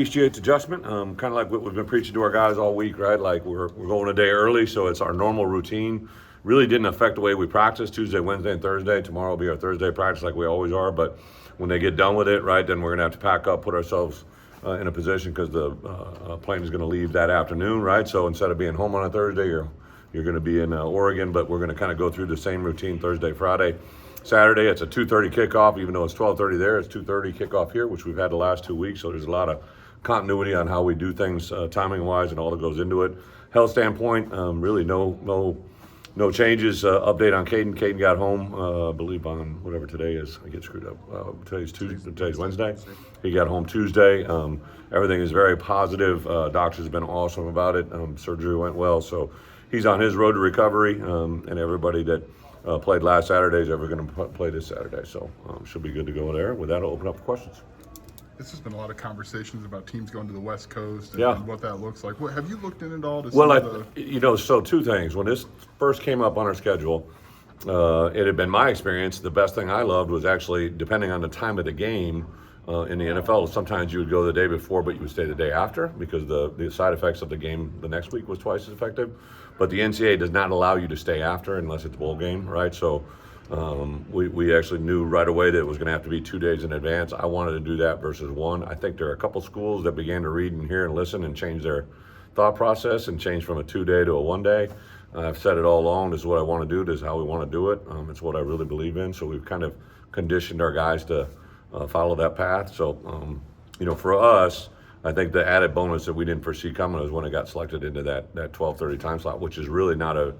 Appreciate adjustment, kind of like what we've been preaching to our guys all week, right? Like we're going a day early, so it's our normal routine. Really didn't affect the way we practice Tuesday, Wednesday, and Thursday. Tomorrow will be our Thursday practice like we always are, but when they get done with it, right, then we're going to have to pack up, put ourselves in a position because the plane is going to leave that afternoon, right? So instead of being home on a Thursday, you're going to be in Oregon, but we're going to kind of go through the same routine Thursday, Friday. Saturday, it's a 2:30 kickoff, even though it's 12:30 there. It's 2:30 kickoff here, which we've had the last 2 weeks, so there's a lot of continuity on how we do things timing-wise and all that goes into it. Health standpoint, really no changes. Update on Caden. Caden got home, I believe on whatever today is. I get screwed up. Today's Tuesday. Today's Wednesday. He got home Tuesday. Everything is very positive. Doctors have been awesome about it. Surgery went well, so he's on his road to recovery. And everybody that played last Saturday is ever going to play this Saturday, so should be good to go there. With that, I'll open up for questions. This has been a lot of conversations about teams going to the West Coast and, Yeah. and what that looks like. Have you looked in at all to Well, so two things. When this first came up on our schedule, it had been my experience. The best thing I loved was actually, depending on the time of the game in the NFL, sometimes you would go the day before, but you would stay the day after because the side effects of the game the next week was twice as effective. But the NCAA does not allow you to stay after unless it's a bowl game, right? So we actually knew right away that it was going to have to be 2 days in advance. I wanted to do that versus one. I think there are a couple schools that began to read and hear and listen and change their thought process and change from a 2-day to a 1-day. I've said it all along. This is what I want to do. This is how we want to do it. It's what I really believe in. So we've kind of conditioned our guys to follow that path. So, for us, I think the added bonus that we didn't foresee coming was when it got selected into that 12:30 time slot, which is really not a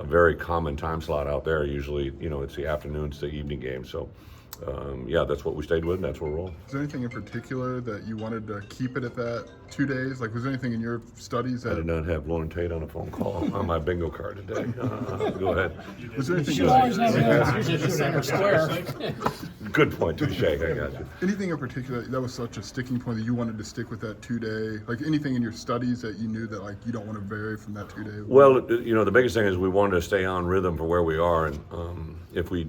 very common time slot out there. Usually, it's the afternoons to evening game. So, that's what we stayed with, and that's where we're rolling. Is there anything in particular that you wanted to keep it at that 2 days? Like, was there anything in your studies that... I did not have Lauren Tate on a phone call on my bingo card today. Go ahead. Was there anything... Good point, touche. I got you. Anything in particular that was such a sticking point that you wanted to stick with that 2-day? Like, anything in your studies that you knew that, like, you don't want to vary from that 2-day? Well, the biggest thing is we wanted to stay on rhythm for where we are, and if we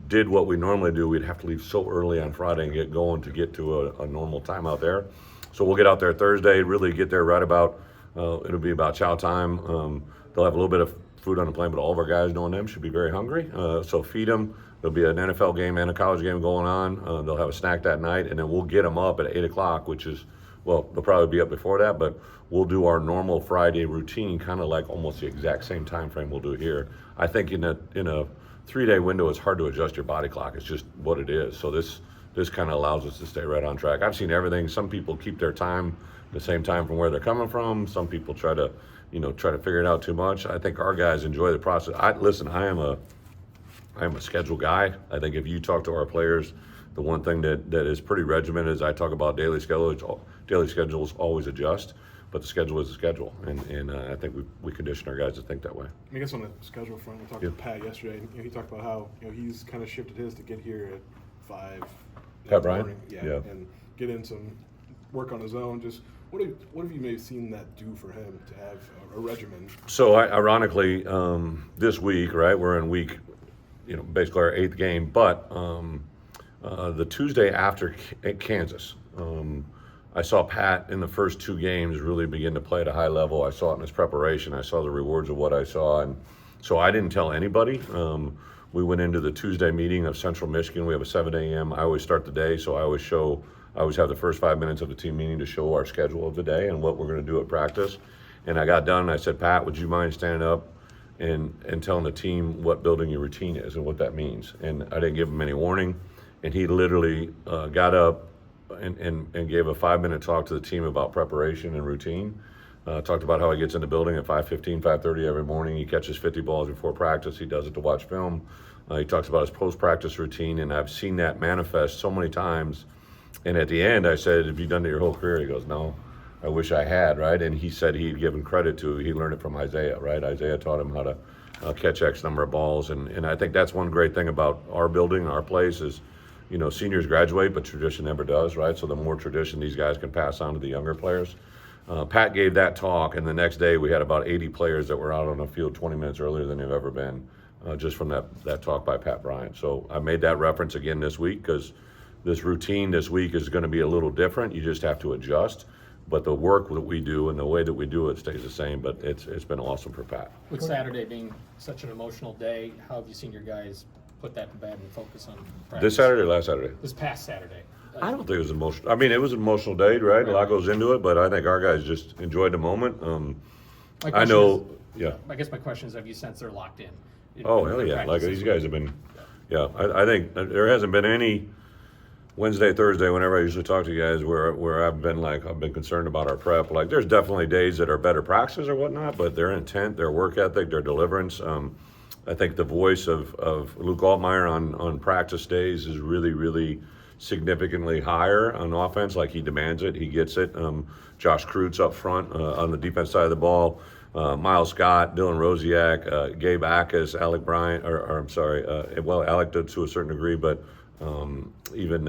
did what we normally do, we'd have to leave so early on Friday and get going to get to a normal time out there. So we'll get out there Thursday, really get there right about, it'll be about chow time. They'll have a little bit of food on the plane, but all of our guys, knowing them, should be very hungry. So feed them. There'll be an NFL game and a college game going on. They'll have a snack that night, and then we'll get them up at 8 o'clock, which is, well, they'll probably be up before that, but we'll do our normal Friday routine, kind of like almost the exact same time frame we'll do here. I think in a 3-day window, it's hard to adjust your body clock. It's just what it is. So this kind of allows us to stay right on track. I've seen everything. Some people keep their time the same time from where they're coming from. Some people try to figure it out too much. I think our guys enjoy the process. I am a schedule guy. I think if you talk to our players, the one thing that is pretty regimented is I talk about daily schedule. Daily schedules always adjust, but the schedule is a schedule, and I think we condition our guys to think that way. I guess on the schedule front, we talked to Pat yesterday, and he talked about how he's kind of shifted his to get here at 5. Pat Bryant? Yeah, and get in some work on his own. Just what have you maybe seen that do for him to have a regimen? So ironically, this week, right, we're in week, basically our 8th game, but the Tuesday after Kansas, I saw Pat in the first 2 games really begin to play at a high level. I saw it in his preparation. I saw the rewards of what I saw, and so I didn't tell anybody. We went into the Tuesday meeting of Central Michigan. We have a 7 a.m. I always start the day, so I always have the first 5 minutes of the team meeting to show our schedule of the day and what we're going to do at practice. And I got done, and I said, Pat, would you mind standing up and telling the team what building your routine is and what that means? And I didn't give him any warning, and he literally got up and gave a 5-minute talk to the team about preparation and routine. Talked about how he gets in the building at 5:15, 5:30 every morning. He catches 50 balls before practice. He does it to watch film. He talks about his post-practice routine, and I've seen that manifest so many times. And at the end, I said, have you done it your whole career? He goes, no, I wish I had, right? And he said he'd given credit to, he learned it from Isaiah, right? Isaiah taught him how to catch X number of balls. And I think that's one great thing about our building, our place is, seniors graduate, but tradition never does, right? So the more tradition these guys can pass on to the younger players. Pat gave that talk, and the next day we had about 80 players that were out on the field 20 minutes earlier than they've ever been, just from that talk by Pat Bryant. So I made that reference again this week because this routine this week is going to be a little different. You just have to adjust. But the work that we do and the way that we do it stays the same. But it's been awesome for Pat. With Saturday being such an emotional day, how have you seen your guys put that to bed and focus on practice? This Saturday or last Saturday? This past Saturday. I don't think it was emotional. I mean, it was an emotional day, right? A lot goes into it, but I think our guys just enjoyed the moment. My I question know, is- yeah. I guess my question is, have you sensed they're locked in? Oh, hell yeah. Like, these guys have been, yeah. I think there hasn't been any Wednesday, Thursday, whenever I usually talk to you guys, where I've been concerned about our prep. Like, there's definitely days that are better practices or whatnot, but their intent, their work ethic, their deliverance. I think the voice of Luke Altmaier on practice days is really, really significantly higher on offense. Like, he demands it, he gets it. Josh Kreutz up front on the defense side of the ball. Miles Scott, Dylan Rosiak, Gabe Ackas, Alec Bryant, Alec did to a certain degree, but even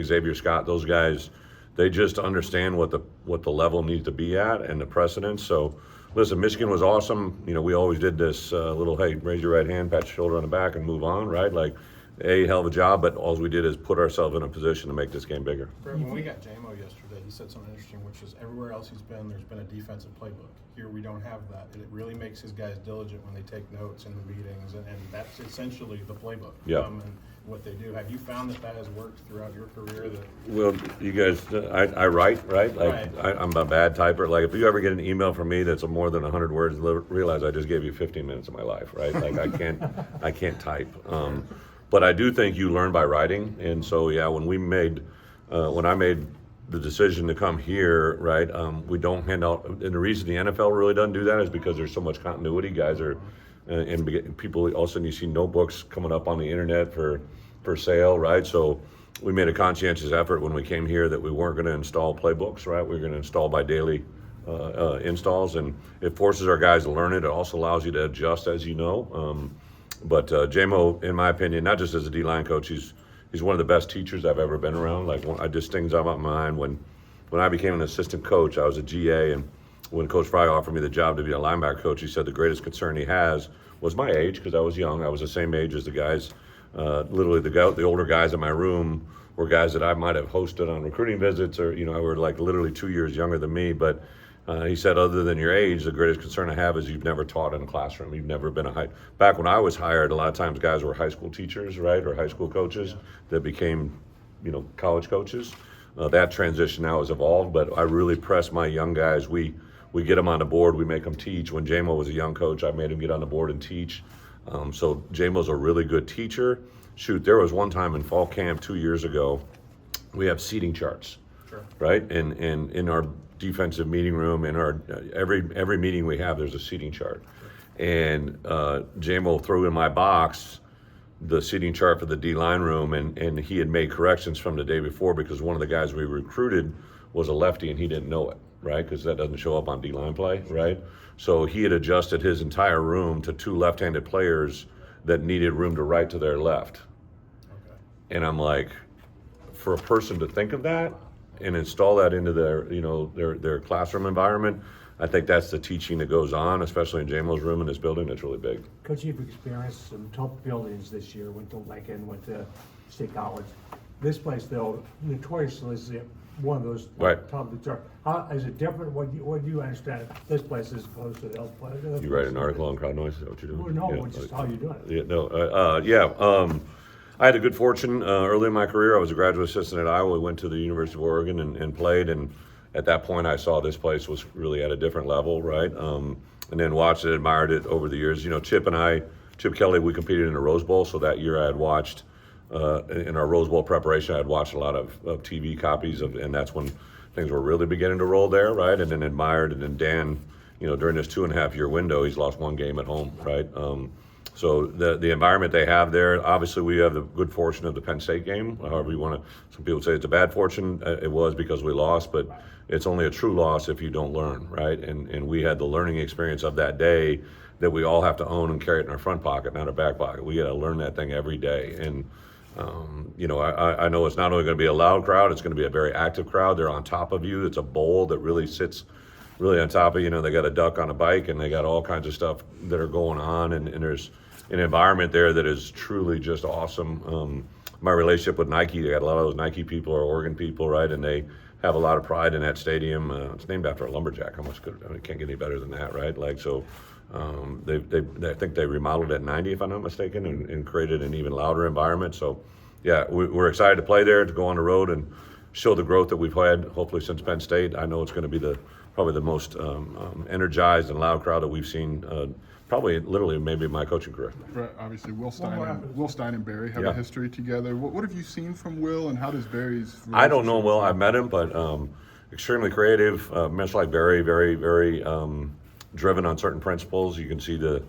Xavier Scott, those guys, they just understand what the level needs to be at and the precedence. So, listen, Michigan was awesome. You know, we always did this little, hey, raise your right hand, pat your shoulder on the back, and move on, right? Like, hell of a job, but all we did is put ourselves in a position to make this game bigger. Brett, when we got JMO yesterday, he said something interesting, which is everywhere else he's been, there's been a defensive playbook. Here we don't have that. And it really makes his guys diligent when they take notes in the meetings, and that's essentially the playbook. Yeah. And what they do. Have you found that has worked throughout your career? Well, you guys, I write, right? Like, Right. I'm a bad typer. Like, if you ever get an email from me that's more than 100 words, realize I just gave you 15 minutes of my life, right? Like, I can't type. But I do think you learn by writing. And so, yeah, when I made the decision to come here, right, we don't hand out, and the reason the NFL really doesn't do that is because there's so much continuity. Guys are, and people, all of a sudden you see notebooks coming up on the internet for sale, right? So we made a conscientious effort when we came here that we weren't going to install playbooks, right? We were going to install by daily installs, and it forces our guys to learn it. It also allows you to adjust, as you know. But JMO, in my opinion, not just as a D-line coach, he's one of the best teachers I've ever been around. Like, I just things out of my mind. When I became an assistant coach, I was a GA, and when Coach Fry offered me the job to be a linebacker coach, he said the greatest concern he has was my age, because I was young. I was the same age as the guys. Literally, the older guys in my room were guys that I might have hosted on recruiting visits, or were like literally 2 years younger than me. But he said, other than your age, the greatest concern I have is you've never taught in a classroom. You've never been back when I was hired, a lot of times guys were high school teachers, right, or high school coaches that became, college coaches. That transition now has evolved, but I really press my young guys. We get them on the board, we make them teach. When JMO was a young coach, I made him get on the board and teach. So JMO's a really good teacher. Shoot, there was one time in fall camp 2 years ago, we have seating charts, Sure. right? And in our defensive meeting room, in our every meeting we have, there's a seating chart. And JMO threw in my box the seating chart for the D-line room, and he had made corrections from the day before because one of the guys we recruited was a lefty and he didn't know it, right? Because that doesn't show up on D-line play, right? So he had adjusted his entire room to two left-handed players that needed room to right to their left. Okay. And I'm like, for a person to think of that and install that into their classroom environment, I think that's the teaching that goes on, especially in JMO's room in this building. It's really big. Coach, you've experienced some top buildings this year. Went to Lincoln, went to State College. This place, though, notoriously is one of those Right. top. How is it different? What do you understand this place as opposed to the other place? You write an article on crowd noise? Is that what you're doing? Well, no, Yeah. it's just how you doing it. Yeah, no, I had a good fortune early in my career. I was a graduate assistant at Iowa. We went to the University of Oregon and played, and at that point I saw this place was really at a different level, right? And then watched it, admired it over the years. Chip Kelly, we competed in the Rose Bowl, so that year I had watched, in our Rose Bowl preparation, I had watched a lot of TV copies and that's when things were really beginning to roll there, right? And then admired, and then Dan, during this 2.5 year window, he's lost one game at home, right? So the environment they have there, obviously we have the good fortune of the Penn State game, however you want to, some people say it's a bad fortune, it was because we lost, but it's only a true loss if you don't learn, right? And we had the learning experience of that day that we all have to own and carry it in our front pocket, not our back pocket. We got to learn that thing every day. And, I know it's not only going to be a loud crowd, it's going to be a very active crowd. They're on top of you. It's a bowl that really sits really on top of you. They got a duck on a bike and they got all kinds of stuff that are going on. And there's an environment there that is truly just awesome. my relationship with Nike. I got a lot of those Nike people are Oregon people, right? And they have a lot of pride in that stadium. It's named after a lumberjack. How much could, I mean, it can't get any better than that, right? Like, so I think they remodeled at 90, if I'm not mistaken, and created an even louder environment. So, yeah, we're excited to play there, to go on the road and show the growth that we've had, hopefully, since Penn State. I know it's going to be probably the most energized and loud crowd that we've seen, probably literally maybe in my coaching career. Brett, obviously, Will happens? Stein and Barry have Yeah. a history together. What have you seen from Will, and how does Barry's? I don't know relationship- Will. I've met him, but extremely creative, much like Barry, very, very driven on certain principles. You can see the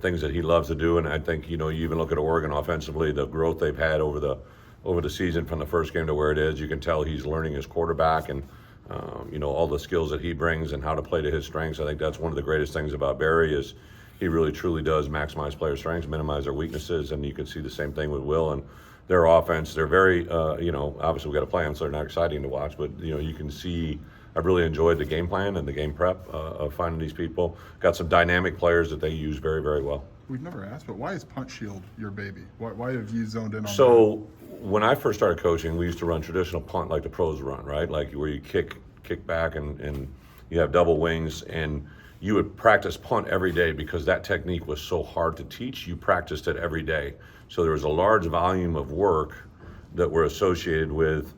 things that he loves to do, and I think you even look at Oregon offensively, the growth they've had over the season from the first game to where it is. You can tell he's learning his quarterback and all the skills that he brings and how to play to his strengths. I think that's one of the greatest things about Barry is he really truly does maximize player strengths, minimize their weaknesses, and you can see the same thing with Will and their offense. They're very, obviously we got to play them, so they're not exciting to watch, but you can see I've really enjoyed the game plan and the game prep of finding these people. Got some dynamic players that they use very, very well. We've never asked, but why is Punt Shield your baby? Why have you zoned in on So when I first started coaching, we used to run traditional punt like the pros run, right? Like where you kick back and you have double wings, and you would practice punt every day because that technique was so hard to teach. You practiced it every day. So there was a large volume of work that were associated with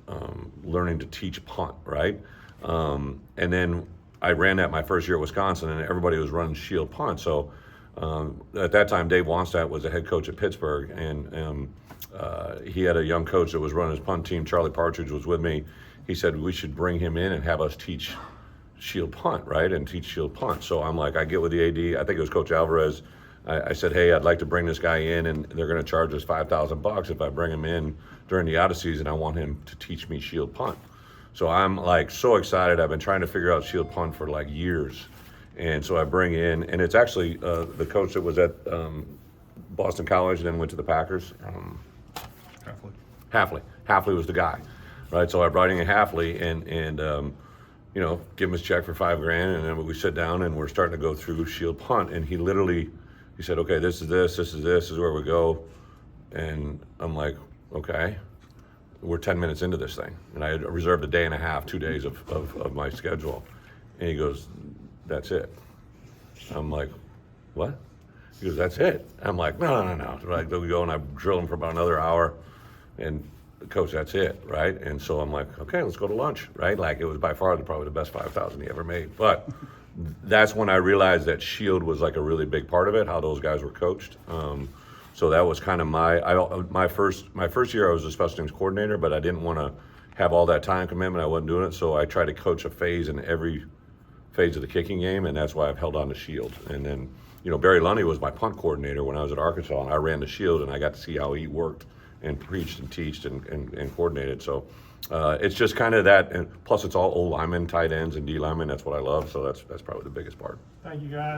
learning to teach punt, right? And then I ran that my first year at Wisconsin, and everybody was running shield punt. So at that time, Dave Wannstedt was the head coach at Pittsburgh, and he had a young coach that was running his punt team. Charlie Partridge was with me. He said we should bring him in and have us teach shield punt, right? And teach shield punt. So I'm like, I get with the AD. I think it was Coach Alvarez. I said, hey, I'd like to bring this guy in, and they're going to charge us $5,000 if I bring him in during the out of season. I want him to teach me shield punt. So I'm like so excited. I've been trying to figure out shield punt for like years. And so I bring in, and it's actually the coach that was at Boston College and then went to the Packers. Halfley was the guy, right? So I brought in Halfley and give him his check for $5,000, and then we sit down and we're starting to go through shield punt, and he said, okay, this is where we go, and I'm like, okay. We're 10 minutes into this thing, and I had reserved a day and a half, 2 days of my schedule, and he goes, that's it. I'm like, what? He goes, that's it. I'm like, no. Right, then we go and I drill him for about another hour, and coach, that's it, right? And so I'm like, okay, let's go to lunch, right? Like it was by far probably the best $5,000 he ever made. But that's when I realized that shield was like a really big part of it, how those guys were coached. So that was kind of my first year. I was a special teams coordinator, but I didn't want to have all that time commitment. I wasn't doing it, so I tried to coach a phase in every phase of the kicking game, and that's why I've held on to shield. And then, Barry Lundy was my punt coordinator when I was at Arkansas, and I ran the shield, and I got to see how he worked and preached and teached and coordinated. So it's just kind of that, and plus it's all O linemen, tight ends, and D linemen. That's what I love. So that's probably the biggest part. Thank you, guys.